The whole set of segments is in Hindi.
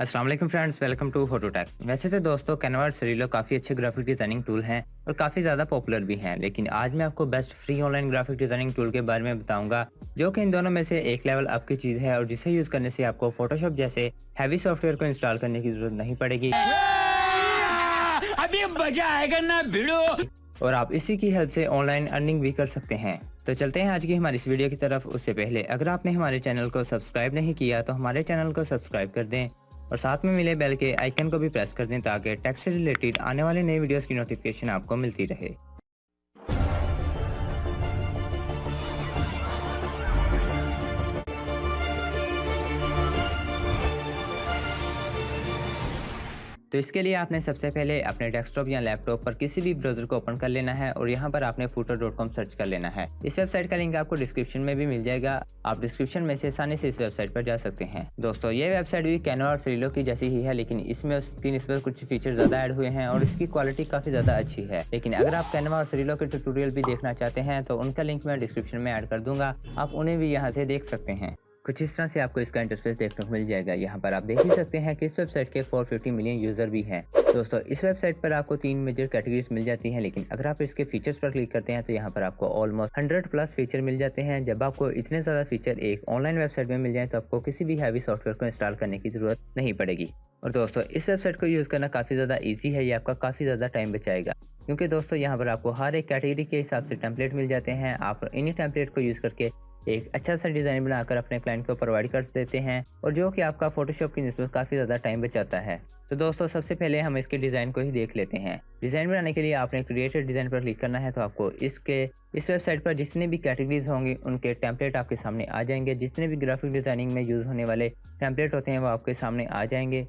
अस्सलाम वालेकुम फ्रेंड्स, वेलकम टू फोटोटेक। वैसे तो दोस्तों कैनवा और सरीलो काफ़ी अच्छे ग्राफिक डिज़ाइनिंग टूल हैं और काफ़ी ज़्यादा पॉपुलर भी हैं, लेकिन आज मैं आपको best free online graphic designing tool के बारे में बताऊंगा जो कि इन दोनों में से एक लेवल अप की चीज़ है और जिसे यूज़ करने से आपको फोटोशॉप जैसे हैवी सॉफ्टवेयर को इंस्टॉल करने की ज़रूरत नहीं पड़ेगी। अभी मजा आएगा ना भिड़ो। और आप इसी की हेल्प से ऑनलाइन अर्निंग भी कर सकते हैं। तो चलते हैं आज की हमारी इस वीडियो की तरफ। उससे पहले अगर आपने हमारे चैनल को सब्सक्राइब नहीं किया तो हमारे चैनल को सब्सक्राइब कर दें और साथ में मिले बेल के आइकन को भी प्रेस कर दें ताकि टेक से रिलेटेड आने वाले नए वीडियोस की नोटिफिकेशन आपको मिलती रहे। तो इसके लिए आपने सबसे पहले अपने डेस्कटॉप या लैपटॉप पर किसी भी ब्राउज़र को ओपन कर लेना है और यहाँ पर आपने footer.com सर्च कर लेना है। इस वेबसाइट का लिंक आपको डिस्क्रिप्शन में भी मिल जाएगा। आप डिस्क्रिप्शन में से आसानी से इस वेबसाइट पर जा सकते हैं। दोस्तों ये वेबसाइट भी कैनवा और सरीलो की जैसी ही है, लेकिन इसमें उसकी निस्बत कुछ फीचर ज़्यादा ऐड हुए हैं और इसकी क्वालिटी काफ़ी ज़्यादा अच्छी है। लेकिन अगर आप कैनवा और सरीलो के ट्यूटोरियल भी देखना चाहते हैं तो उनका लिंक मैं डिस्क्रिप्शन में ऐड कर दूंगा, आप उन्हें भी यहाँ से देख सकते हैं। कुछ इस तरह से आपको इसका इंटरफेस देखने को मिल जाएगा। यहाँ पर आप देख ही सकते हैं कि इस वेबसाइट के 450 मिलियन यूज़र भी हैं। दोस्तों इस वेबसाइट पर आपको 3 मेजर कैटेगरीज मिल जाती हैं, लेकिन अगर आप इसके फीचर्स पर क्लिक करते हैं तो यहाँ पर आपको ऑलमोस्ट 100 प्लस फीचर मिल जाते हैं। जब आपको इतने ज़्यादा फीचर एक ऑनलाइन वेबसाइट में मिल जाए तो आपको किसी भी हैवी सॉफ्टवेयर को इंस्टॉल करने की ज़रूरत नहीं पड़ेगी। और दोस्तों इस वेबसाइट को यूज़ करना काफ़ी ज़्यादा ईजी है, ये आपका काफ़ी ज़्यादा टाइम बचाएगा, क्योंकि दोस्तों यहाँ पर आपको हर एक कैटेगरी के हिसाब से टेम्पलेट मिल जाते हैं। आप इन्हीं टेम्पलेट को यूज़ करके एक अच्छा सा डिज़ाइन बनाकर अपने क्लाइंट को प्रोवाइड कर देते हैं और जो कि आपका फोटोशॉप की निस्बत काफ़ी ज़्यादा टाइम बचाता है। तो दोस्तों सबसे पहले हम इसके डिज़ाइन को ही देख लेते हैं। डिज़ाइन बनाने के लिए आपने क्रिएटेड डिज़ाइन पर क्लिक करना है तो आपको इस वेबसाइट पर जितने भी कैटेगरीज होंगी उनके टेम्पलेट आपके सामने आ जाएंगे। जितने भी ग्राफिक डिज़ाइनिंग में यूज़ होने वाले टेम्पलेट होते हैं वो आपके सामने आ जाएंगे।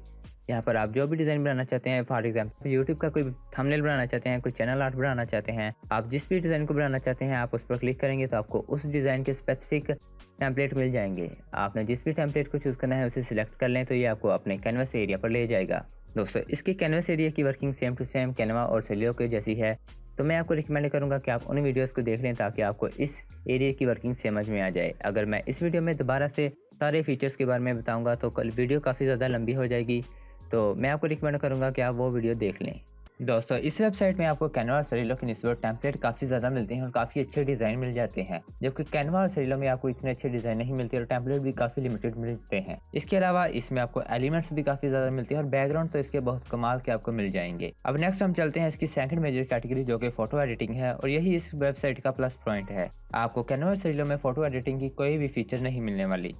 यहाँ पर आप जो भी डिज़ाइन बनाना चाहते हैं, फॉर एग्जांपल यूट्यूब का कोई थंबनेल बनाना चाहते हैं, कोई चैनल आर्ट बनाना चाहते हैं, आप जिस भी डिज़ाइन को बनाना चाहते हैं आप उस पर क्लिक करेंगे तो आपको उस डिज़ाइन के स्पेसिफिक टेम्पलेट मिल जाएंगे। आपने जिस भी टेम्पलेट को चूज़ करना है उसे सिलेक्ट कर लें तो ये आपको अपने कैनवस एरिया पर ले जाएगा। दोस्तों इसकी कैनवस एरिया की working same to same Canva और सरीलो के जैसी है, तो मैं आपको रिकमेंड करूंगा कि आप उन वीडियोस को देख लें ताकि आपको इस एरिया की वर्किंग समझ में आ जाए। अगर मैं इस वीडियो में दोबारा से सारे फीचर्स के बारे में बताऊंगा तो कल वीडियो काफ़ी ज़्यादा लंबी हो जाएगी, तो मैं आपको रिकमेंड करूंगा कि आप वो वीडियो देख लें। दोस्तों इस वेबसाइट में आपको कैनवा और सरीलो की निस्बत टेम्पलेट काफ़ी ज़्यादा मिलते हैं और काफ़ी अच्छे डिज़ाइन मिल जाते हैं, जबकि कैनवा और सरीलो में आपको इतने अच्छे डिज़ाइन नहीं मिलते और टेम्पलेट भी काफ़ी लिमिटेड मिलते हैं। इसके अलावा इसमें आपको एलिमेंट्स भी काफ़ी ज़्यादा मिलते हैं और बैकग्राउंड तो इसके बहुत कमाल के आपको मिल जाएंगे। अब नेक्स्ट हम चलते हैं इसकी सेकंड मेजर कैटेगरी जो कि फोटो एडिटिंग है और यही इस वेबसाइट का प्लस पॉइंट है। आपको कैनवा और सरीलो में फोटो एडिटिंग की कोई भी फीचर नहीं मिलने वाली।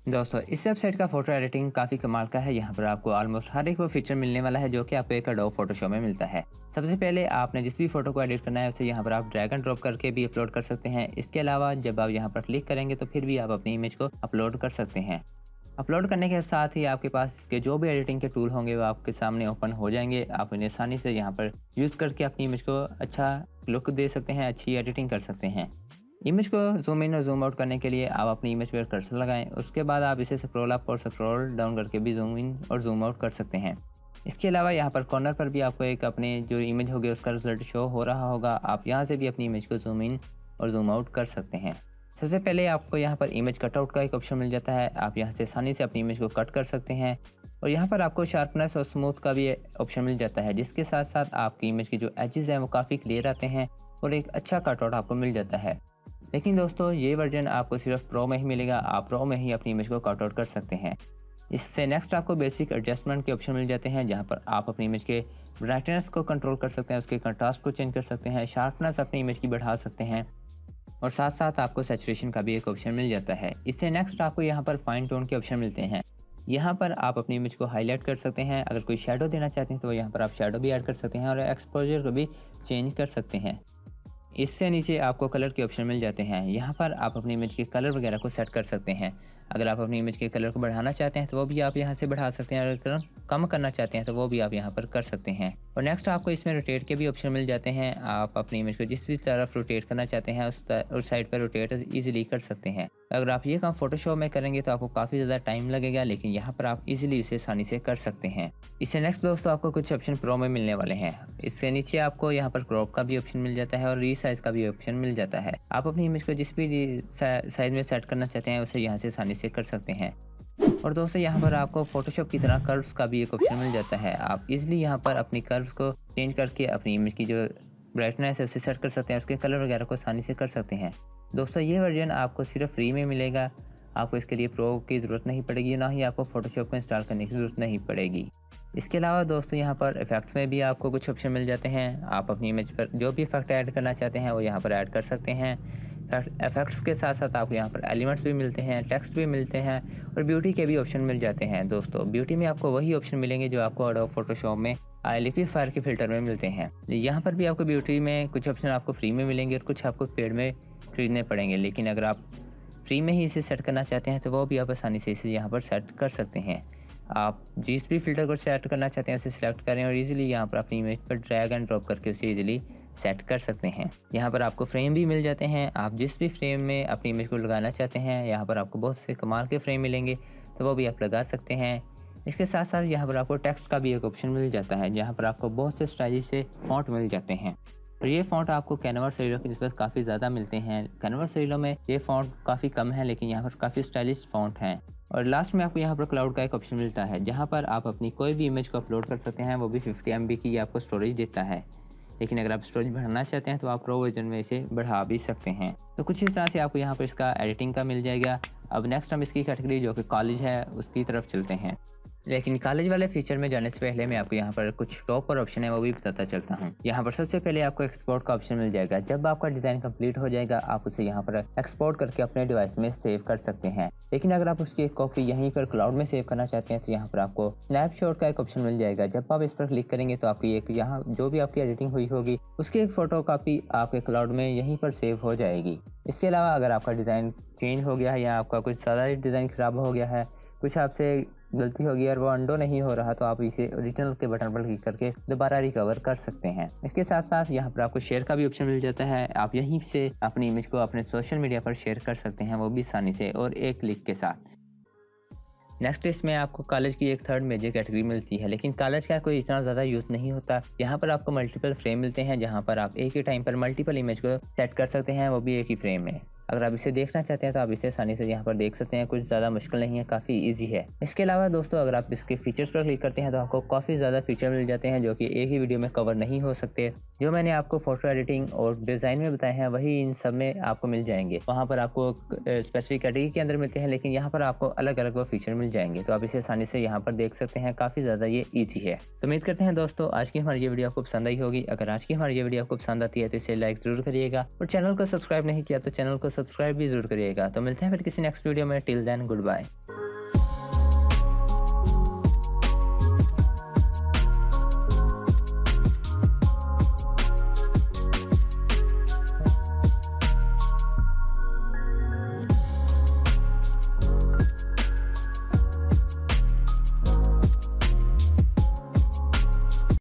दोस्तों इस वेबसाइट का फोटो एडिटिंग काफ़ी कमाल का है। यहाँ पर आपको ऑलमोस्ट हर एक वो फीचर मिलने वाला है जो कि आपको एक एडोब फोटोशॉप में मिलता है। सबसे पहले आपने जिस भी फोटो को एडिट करना है उसे यहाँ पर आप ड्रैग एंड ड्रॉप करके भी अपलोड कर सकते हैं। इसके अलावा जब आप यहाँ पर क्लिक करेंगे तो फिर भी आप अपनी इमेज को अपलोड कर सकते हैं। अपलोड करने के साथ ही आपके पास इसके जो भी एडिटिंग के टूल होंगे वो आपके सामने ओपन हो जाएंगे। आप इन्हें आसानी से यहाँ पर यूज़ करके अपनी इमेज को अच्छा लुक दे सकते हैं, अच्छी एडिटिंग कर सकते हैं। इमेज को जूम इन और जूम आउट करने के लिए आप अपनी इमेज पर कर्सर लगाएं, उसके बाद आप इसे स्क्रॉल अप और स्क्रॉल डाउन करके भी जूम इन और जूम आउट कर सकते हैं। इसके अलावा यहाँ पर कॉर्नर पर भी आपको एक अपने जो इमेज होगी उसका रिजल्ट शो हो रहा होगा। आप यहाँ से भी अपनी इमेज को जूम इन और जूम आउट कर सकते हैं। सबसे पहले आपको यहाँ पर इमेज कटआउट का एक ऑप्शन मिल जाता है। आप यहाँ से आसानी से अपनी इमेज को कट कर सकते हैं और यहाँ पर आपको शार्पनेस और स्मूथ का भी ऑप्शन मिल जाता है, जिसके साथ साथ आपकी इमेज की जो एजेस हैं वो काफ़ी क्लियर आते हैं और एक अच्छा कटआउट आपको मिल जाता है। लेकिन दोस्तों ये वर्जन आपको सिर्फ प्रो में ही मिलेगा, आप प्रो में ही अपनी इमेज को कट आउट कर सकते हैं। इससे नेक्स्ट आपको बेसिक एडजस्टमेंट के ऑप्शन मिल जाते हैं, जहां पर आप अपनी इमेज के ब्राइटनेस को कंट्रोल कर सकते हैं, उसके कंट्रास्ट को चेंज कर सकते हैं, शार्पनेस अपनी इमेज की बढ़ा सकते हैं और साथ साथ आपको सैचुरेशन का भी एक ऑप्शन मिल जाता है। इससे नेक्स्ट आपको यहाँ पर फाइन टोन के ऑप्शन मिलते हैं। यहाँ पर आप अपनी इमेज को हाईलाइट कर सकते हैं। अगर कोई शेडो देना चाहते हैं तो यहाँ पर आप शेडो भी ऐड कर सकते हैं और एक्सपोजर को भी चेंज कर सकते हैं। इससे नीचे आपको कलर के ऑप्शन मिल जाते हैं। यहाँ पर आप अपनी इमेज के कलर वगैरह को सेट कर सकते हैं। अगर आप अपनी इमेज के कलर को बढ़ाना चाहते हैं तो वो भी आप यहाँ से बढ़ा सकते हैं, अगर कम करना चाहते हैं तो वो भी आप यहाँ पर कर सकते हैं। और नेक्स्ट आपको इसमें रोटेट के भी ऑप्शन मिल जाते हैं। आप अपनी इमेज को जिस भी तरफ रोटेट करना चाहते हैं उस साइड पर रोटेट ईजिली कर सकते हैं। अगर आप ये काम फोटोशॉप में करेंगे तो आपको काफ़ी ज़्यादा टाइम लगेगा, लेकिन यहाँ पर आप इजीली उसे आसानी से कर सकते हैं। इससे नेक्स्ट दोस्तों आपको कुछ ऑप्शन प्रो में मिलने वाले हैं। इससे नीचे आपको यहाँ पर क्रॉप का भी ऑप्शन मिल जाता है और रीसाइज का भी ऑप्शन मिल जाता है। आप अपनी इमेज को जिस भी साइज में सेट करना चाहते हैं उसे यहाँ से आसानी से कर सकते हैं। और दोस्तों यहाँ पर आपको फोटोशॉप की तरह कर्व्स का भी एक ऑप्शन मिल जाता है। आप इजीली यहाँ पर अपनी कर्व्स को चेंज करके अपनी इमेज की जो ब्राइटनेस है उसे सेट कर सकते हैं, उसके कलर वगैरह को आसानी से कर सकते हैं। दोस्तों ये वर्जन आपको सिर्फ फ्री में मिलेगा, आपको इसके लिए प्रो की ज़रूरत नहीं पड़ेगी, ना ही आपको फोटोशॉप को इंस्टॉल करने की ज़रूरत नहीं पड़ेगी। इसके अलावा दोस्तों यहाँ पर इफेक्ट्स में भी आपको कुछ ऑप्शन मिल जाते हैं। आप अपनी इमेज पर जो भी इफेक्ट ऐड करना चाहते हैं वो यहाँ पर ऐड कर सकते हैं। इफेक्ट्स के साथ साथ आपको यहाँ पर एलिमेंट्स भी मिलते हैं, टेक्स्ट भी मिलते हैं और ब्यूटी के भी ऑप्शन मिल जाते हैं। दोस्तों ब्यूटी में आपको वही ऑप्शन मिलेंगे जो आपको एडोब फोटोशॉप में लिक्विफायर के फिल्टर में मिलते हैं। यहाँ पर भी आपको ब्यूटी में कुछ ऑप्शन आपको फ्री में मिलेंगे और कुछ आपको पेड में खरीदने पड़ेंगे, लेकिन अगर आप फ्री में ही इसे सेट करना चाहते हैं तो वो भी आप आसानी से इसे यहाँ पर सेट कर सकते हैं। आप जिस भी फिल्टर को सेट करना चाहते हैं उसे सिलेक्ट करें और इजीली यहाँ पर अपनी इमेज पर ड्रैग एंड ड्रॉप करके उसे इजीली सेट कर सकते हैं। यहाँ पर आपको फ्रेम भी मिल जाते हैं, आप जिस भी फ्रेम में अपनी इमेज को लगाना चाहते हैं यहाँ पर आपको बहुत से कमाल के फ्रेम मिलेंगे, तो वो भी आप लगा सकते हैं। इसके साथ साथ यहाँ पर आपको टेक्स्ट का भी एक ऑप्शन मिल जाता है, जहाँ पर आपको बहुत से स्टाइलिश से फॉन्ट मिल जाते हैं। और ये फ़ॉन्ट आपको कैनवा स्टाइलो की निस्बत काफ़ी ज़्यादा मिलते हैं। कैनवा स्टाइलो में ये फ़ॉन्ट काफ़ी कम है, लेकिन यहाँ पर काफ़ी स्टाइलिश फ़ॉन्ट हैं। और लास्ट में आपको यहाँ पर क्लाउड का एक ऑप्शन मिलता है, जहाँ पर आप अपनी कोई भी इमेज को अपलोड कर सकते हैं, वो भी 50 MB की आपको स्टोरेज देता है। लेकिन अगर आप स्टोरेज बढ़ाना चाहते हैं तो आप प्रो वर्जन में इसे बढ़ा भी सकते हैं। तो कुछ इस तरह से आपको यहाँ पर इसका एडिटिंग का मिल जाएगा। अब नेक्स्ट हम इसकी कैटेगरी जो कि कॉलेज है उसकी तरफ चलते हैं। लेकिन कॉलेज वाले फीचर में जाने से पहले मैं आपको यहाँ पर कुछ टॉप पर ऑप्शन है वो भी बताता चलता हूँ। यहाँ पर सबसे पहले आपको एक्सपोर्ट का ऑप्शन मिल जाएगा। जब आपका डिज़ाइन कंप्लीट हो जाएगा आप उसे यहाँ पर एक्सपोर्ट करके अपने डिवाइस में सेव कर सकते हैं। लेकिन अगर आप उसकी एक कॉपी यहीं पर क्लाउड में सेव करना चाहते हैं तो यहाँ पर आपको स्नैपशॉट का एक ऑप्शन मिल जाएगा। जब आप इस पर क्लिक करेंगे तो आपकी एक यहाँ जो भी आपकी एडिटिंग हुई होगी उसकी एक फ़ोटो कॉपी आपके क्लाउड में यहीं पर सेव हो जाएगी। इसके अलावा अगर आपका डिज़ाइन चेंज हो गया है या आपका कुछ ज़्यादा डिज़ाइन ख़राब हो गया है, कुछ आपसे गलती होगी और वो अंडो नहीं हो रहा, तो आप इसे ओरिजिनल के बटन पर क्लिक करके दोबारा रिकवर कर सकते हैं। इसके साथ साथ यहाँ पर आपको शेयर का भी ऑप्शन मिल जाता है। आप यहीं से अपनी इमेज को अपने सोशल मीडिया पर शेयर कर सकते हैं, वो भी आसानी से और एक क्लिक के साथ। नेक्स्ट इसमें आपको कॉलेज की एक थर्ड मेजर कैटेगरी मिलती है, लेकिन कॉलेज का कोई इतना ज़्यादा यूज़ नहीं होता। यहाँ पर आपको मल्टीपल फ्रेम मिलते हैं, जहाँ पर आप एक ही टाइम पर मल्टीपल इमेज को सेट कर सकते हैं, वो भी एक ही फ्रेम में। अगर आप इसे देखना चाहते हैं तो आप इसे आसानी से यहाँ पर देख सकते हैं, कुछ ज़्यादा मुश्किल नहीं है, काफ़ी इजी है। इसके अलावा दोस्तों अगर आप इसके फीचर्स पर क्लिक करते हैं तो आपको काफ़ी ज़्यादा फीचर मिल जाते हैं जो कि एक ही वीडियो में कवर नहीं हो सकते। जो मैंने आपको फोटो एडिटिंग और डिज़ाइन में बताए हैं वही इन सब में आपको मिल जाएंगे। वहाँ पर आपको स्पेसिफिक कैटेगरी के अंदर मिलते हैं, लेकिन यहाँ पर आपको अलग अलग वो फीचर मिल जाएंगे, तो आप इसे आसानी से यहाँ पर देख सकते हैं। काफ़ी ज़्यादा ये ईजी है। तो उम्मीद करते हैं दोस्तों आज की हमारी ये वीडियो आपको पसंद आई होगी। अगर आज की हमारी ये वीडियो आपको पसंद आती है तो इसे लाइक ज़रूर करिएगा और चैनल को सब्सक्राइब नहीं किया तो चैनल को सब्सक्राइब भी ज़रूर करिएगा। तो मिलते हैं फिर किसी नेक्स्ट वीडियो में। Till then good bye.